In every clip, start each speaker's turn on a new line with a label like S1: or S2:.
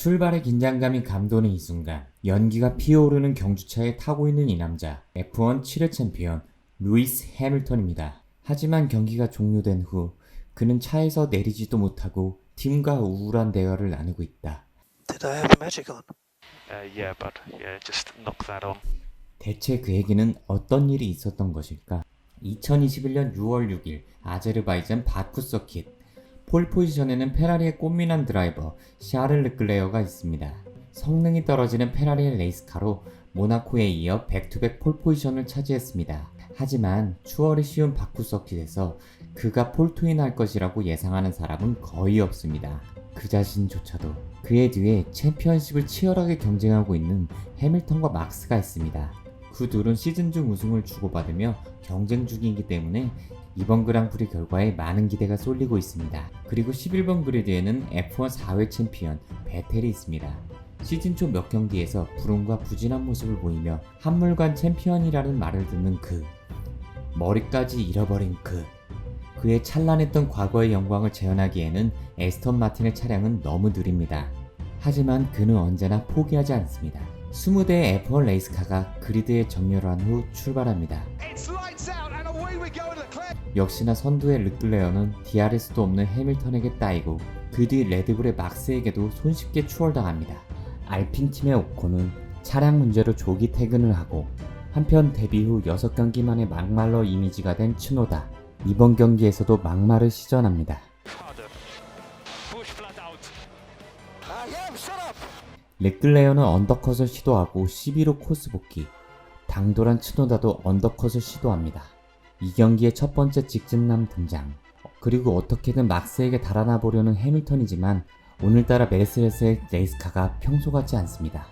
S1: 출발의 긴장감이 감도는 이 순간 연기가 피어오르는 경주차에 타고 있는 이 남자 F1 7회 챔피언 루이스 해밀턴입니다. 하지만 경기가 종료된 후 그는 차에서 내리지도 못하고 팀과 우울한 대화를 나누고 있다.
S2: Did I have magic on?
S3: Yeah, but just knock that on.
S1: 대체 그에게는 어떤 일이 있었던 것일까? 2021년 6월 6일 아제르바이잔 바쿠 서킷 폴 포지션에는 페라리의 꽃미남 드라이버 샤를 르클레어가 있습니다. 성능이 떨어지는 페라리의 레이스카로 모나코에 이어 백투백 폴 포지션을 차지했습니다. 하지만 추월이 쉬운 바쿠 서킷에서 그가 폴트윈할 것이라고 예상하는 사람은 거의 없습니다. 그 자신조차도. 그의 뒤에 챔피언십을 치열하게 경쟁하고 있는 해밀턴과 막스가 있습니다. 그 둘은 시즌 중 우승을 주고받으며 경쟁 중이기 때문에 이번 그랑프리 결과에 많은 기대가 쏠리고 있습니다. 그리고 11번 그리드에는 F1 4회 챔피언 베텔이 있습니다. 시즌 초 몇 경기에서 불운과 부진한 모습을 보이며 한물간 챔피언이라는 말을 듣는 그 머리까지 잃어버린 그의 찬란했던 과거의 영광을 재현하기에는 에스턴 마틴의 차량은 너무 느립니다. 하지만 그는 언제나 포기하지 않습니다. 20대의 F1 레이스카가 그리드에 정렬한 후 출발합니다. 역시나 선두의 르클레어는 DRS도 없는 해밀턴에게 따이고 그 뒤 레드불의 막스에게도 손쉽게 추월당합니다. 알핀 팀의 오콘은 차량 문제로 조기 퇴근을 하고 한편 데뷔 후 6경기 만에 막말러 이미지가 된 츠노다. 이번 경기에서도 막말을 시전합니다. 르클레어는 언더컷을 시도하고 11호 코스 복귀, 당돌한 츠노다도 언더컷을 시도합니다. 이 경기의 첫 번째 직진남 등장. 그리고 어떻게든 막스에게 달아나 보려는 해밀턴이지만 오늘따라 메르세데스의 레이스카가 평소 같지 않습니다.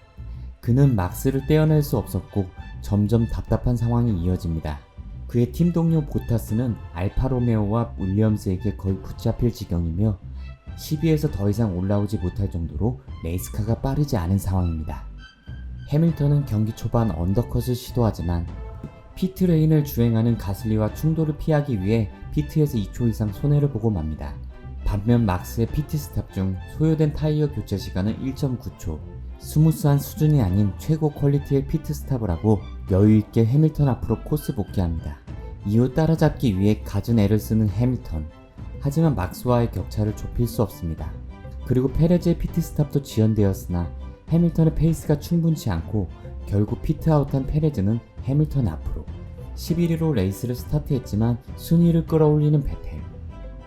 S1: 그는 막스를 떼어낼 수 없었고 점점 답답한 상황이 이어집니다. 그의 팀 동료 보타스는 알파로메오와 윌리엄스에게 거의 붙잡힐 지경이며 10위에서 더 이상 올라오지 못할 정도로 레이스카가 빠르지 않은 상황입니다. 해밀턴은 경기 초반 언더컷을 시도하지만 피트레인을 주행하는 가슬리와 충돌을 피하기 위해 피트에서 2초 이상 손해를 보고 맙니다. 반면 막스의 피트스탑 중 소요된 타이어 교체 시간은 1.9초. 스무스한 수준이 아닌 최고 퀄리티의 피트스탑을 하고 여유있게 해밀턴 앞으로 코스 복귀합니다. 이후 따라잡기 위해 갖은 애를 쓰는 해밀턴. 하지만 막스와의 격차를 좁힐 수 없습니다. 그리고 페레즈의 피트스탑도 지연되었으나 해밀턴의 페이스가 충분치 않고 결국 피트아웃한 페레즈는 해밀턴 앞으로 11위로 레이스를 스타트했지만 순위를 끌어올리는 베텔.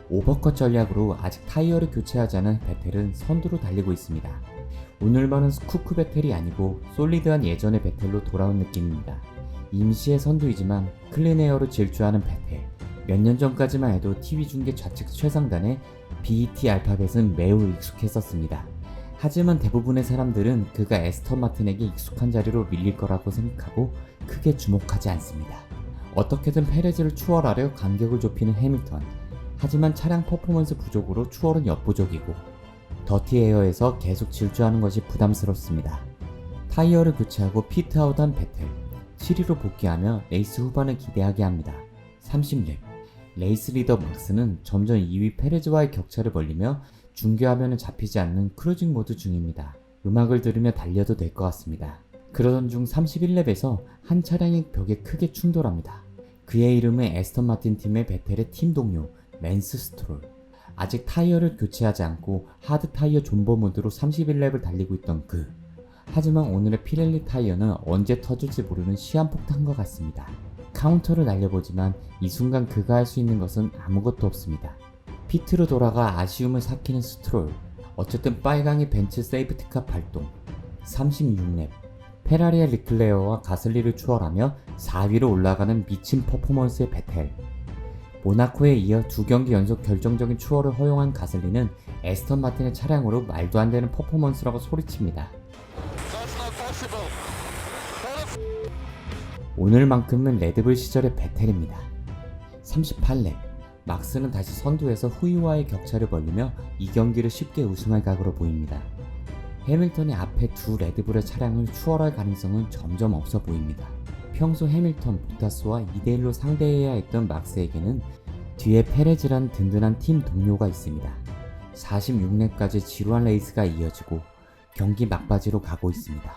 S1: 오버컷 전략으로 아직 타이어를 교체하지 않은 베텔은 선두로 달리고 있습니다. 오늘만은 쿠크 베텔이 아니고 솔리드한 예전의 베텔로 돌아온 느낌입니다. 임시의 선두이지만 클린에어로 질주하는 베텔. 몇 년 전까지만 해도 TV 중계 좌측 최상단에 BET 알파벳은 매우 익숙했었습니다. 하지만 대부분의 사람들은 그가 에스턴 마틴에게 익숙한 자리로 밀릴 거라고 생각하고 크게 주목하지 않습니다. 어떻게든 페레즈를 추월하려 간격을 좁히는 해밀턴. 하지만 차량 퍼포먼스 부족으로 추월은 역부족이고 더티 에어에서 계속 질주하는 것이 부담스럽습니다. 타이어를 교체하고 피트아웃한 베텔. 7위로 복귀하며 레이스 후반을 기대하게 합니다. 30렙. 레이스 리더 막스는 점점 2위 페레즈와의 격차를 벌리며 중계화면은 잡히지 않는 크루징 모드 중입니다. 음악을 들으며 달려도 될 것 같습니다. 그러던 중 31렙에서 한 차량이 벽에 크게 충돌합니다. 그의 이름은 에스턴 마틴 팀의 베텔의 팀 동료 랜스 스트롤. 아직 타이어를 교체하지 않고 하드 타이어 존버 모드로 31렙을 달리고 있던 그. 하지만 오늘의 피렐리 타이어는 언제 터질지 모르는 시한폭탄과 같습니다. 카운터를 날려보지만 이 순간 그가 할 수 있는 것은 아무것도 없습니다. 피트로 돌아가 아쉬움을 삭히는 스트롤. 어쨌든 빨강의 벤츠 세이프티카 발동. 36렙. 페라리의 르클레어와 가슬리를 추월하며 4위로 올라가는 미친 퍼포먼스의 베텔. 모나코에 이어 2경기 연속 결정적인 추월을 허용한 가슬리는 에스턴 마틴의 차량으로 말도 안 되는 퍼포먼스라고 소리칩니다. 오늘만큼은 레드불 시절의 베텔입니다. 38렙. 막스는 다시 선두에서 후위와의 격차를 벌리며 이 경기를 쉽게 우승할 각오로 보입니다. 해밀턴이 앞에 두 레드불의 차량을 추월할 가능성은 점점 없어 보입니다. 평소 해밀턴, 보타스와 2대1로 상대해야 했던 막스에게는 뒤에 페레즈란 든든한 팀 동료가 있습니다. 46렙까지 지루한 레이스가 이어지고 경기 막바지로 가고 있습니다.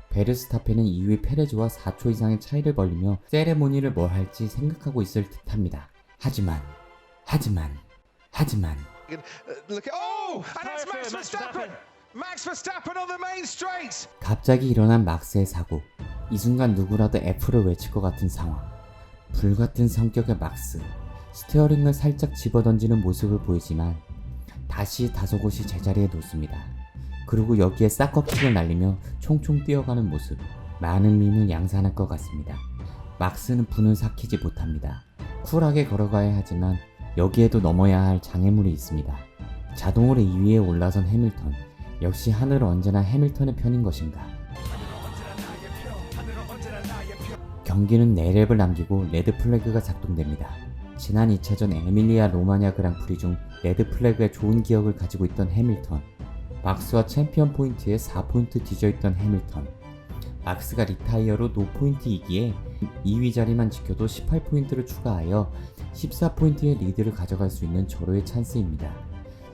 S1: 베르스타펜은 2위 페레즈와 4초 이상의 차이를 벌리며 세레모니를 뭘 할지 생각하고 있을 듯합니다. 하지만
S4: Look at, oh, and it's Max Verstappen. Max Verstappen on the main straight.
S1: 갑자기 일어난 막스의 사고. 이 순간 누구라도 F를 외칠 것 같은 상황. 불같은 성격의 막스. 스티어링을 살짝 집어던지는 모습을 보이지만 다시 다소곳이 제자리에 놓습니다. 그리고 여기에 싹커킥을 날리며 총총 뛰어가는 모습. 많은 밈을 양산할 것 같습니다. 막스는 분을 삭히지 못합니다. 쿨하게 걸어가야 하지만 여기에도 넘어야 할 장애물이 있습니다. 자동으로 2위에 올라선 해밀턴. 역시 하늘은 언제나 해밀턴의 편인 것인가. 경기는 4랩을 남기고 레드 플래그가 작동됩니다. 지난 2차전 에밀리아 로마냐 그랑프리 중 레드 플래그에 좋은 기억을 가지고 있던 해밀턴. 막스와 챔피언 포인트에 4포인트 뒤져있던 해밀턴. 막스가 리타이어로 노포인트이기에 2위 자리만 지켜도 18포인트를 추가하여 14포인트의 리드를 가져갈 수 있는 절호의 찬스입니다.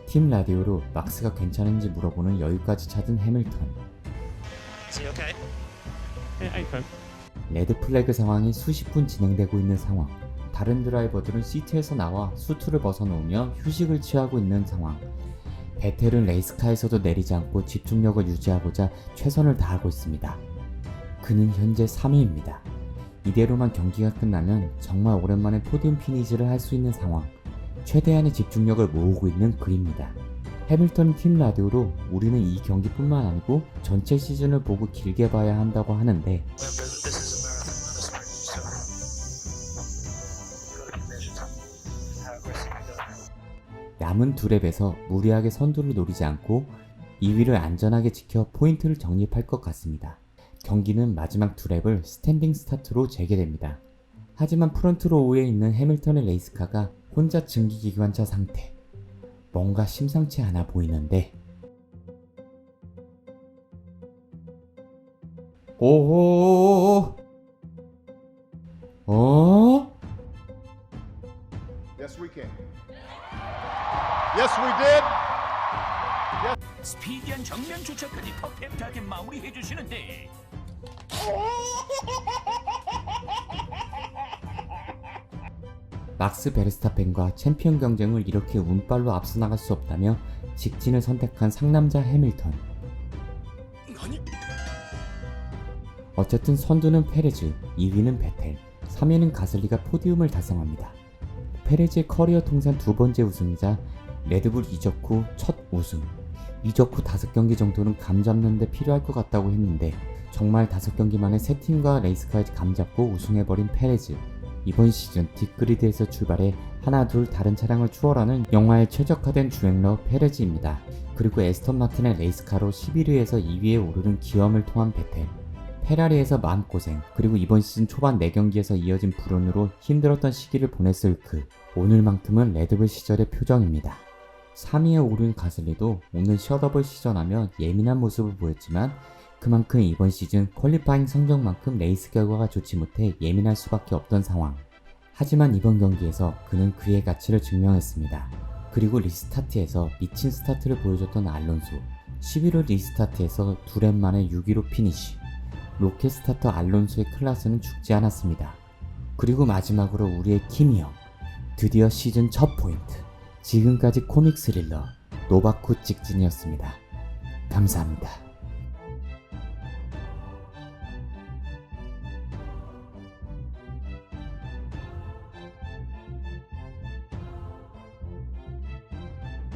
S1: 팀 라디오로 막스가 괜찮은지 물어보는 여유까지 찾은 해밀턴.
S3: Is he okay? Yeah, okay.
S1: 레드 플래그 상황이 수십 분 진행되고 있는 상황. 다른 드라이버들은 시트에서 나와 수트를 벗어놓으며 휴식을 취하고 있는 상황. 베텔은 레이스카에서도 내리지 않고 집중력을 유지하고자 최선을 다하고 있습니다. 그는 현재 3위입니다. 이대로만 경기가 끝나면 정말 오랜만에 포디움 피니시를 할 수 있는 상황. 최대한의 집중력을 모으고 있는 그입니다. 해밀턴 팀 라디오로 우리는 이 경기뿐만 아니고 전체 시즌을 보고 길게 봐야 한다고 하는데
S2: Remember, this is a marathon, not a sprint, so you gotta be measured. How aggressive you go.
S1: 남은 2랩에서 무리하게 선두를 노리지 않고 2위를 안전하게 지켜 포인트를 정립할 것 같습니다. 경기는 마지막 2랩을 스탠딩 스타트로 재개됩니다. 하지만 프런트 로우에 있는 해밀턴의 레이스카가 혼자 증기기관차 상태. 뭔가 심상치 않아 보이는데 오호호호호
S5: Yes, we can. Yes, we did.
S6: 스피디한 정면 주차까지 퍼펙트하게 마무리해 주시는데
S1: 막스 베르스타펜과 챔피언 경쟁을 이렇게 운빨로 앞서 나갈 수 없다며 직진을 선택한 상남자 해밀턴. 어쨌든 선두는 페레즈, 2위는 베텔, 3위는 가슬리가 포디움을 달성합니다. 페레즈의 커리어 통산 2번째 우승이자 레드불 이적 후 첫 우승. 이적 후 5경기 정도는 감 잡는 데 필요할 것 같다고 했는데 정말 5경기 만에 세 팀과 레이스카에 감 잡고 우승해버린 페레즈. 이번 시즌 뒷그리드에서 출발해 하나 둘 다른 차량을 추월하는 영화에 최적화된 주행러 페레즈입니다. 그리고 에스턴 마틴의 레이스카로 11위에서 2위에 오르는 기염을 통한 베텔. 페라리에서 마음고생, 그리고 이번 시즌 초반 4경기에서 이어진 불운으로 힘들었던 시기를 보냈을 그. 오늘만큼은 레드불 시절의 표정입니다. 3위에 오른 가슬리도 오늘 셧업을 시전하며 예민한 모습을 보였지만 그만큼 이번 시즌 퀄리파잉 성적만큼 레이스 결과가 좋지 못해 예민할 수밖에 없던 상황. 하지만 이번 경기에서 그는 그의 가치를 증명했습니다. 그리고 리스타트에서 미친 스타트를 보여줬던 알론소. 11월 리스타트에서 2랩 만에 6위로 피니쉬. 로켓 스타터 알론소의 클라스는 죽지 않았습니다. 그리고 마지막으로 우리의 키미 형. 드디어 시즌 첫 포인트. 지금까지 코믹 스릴러 노바쿠 직진이었습니다. 감사합니다.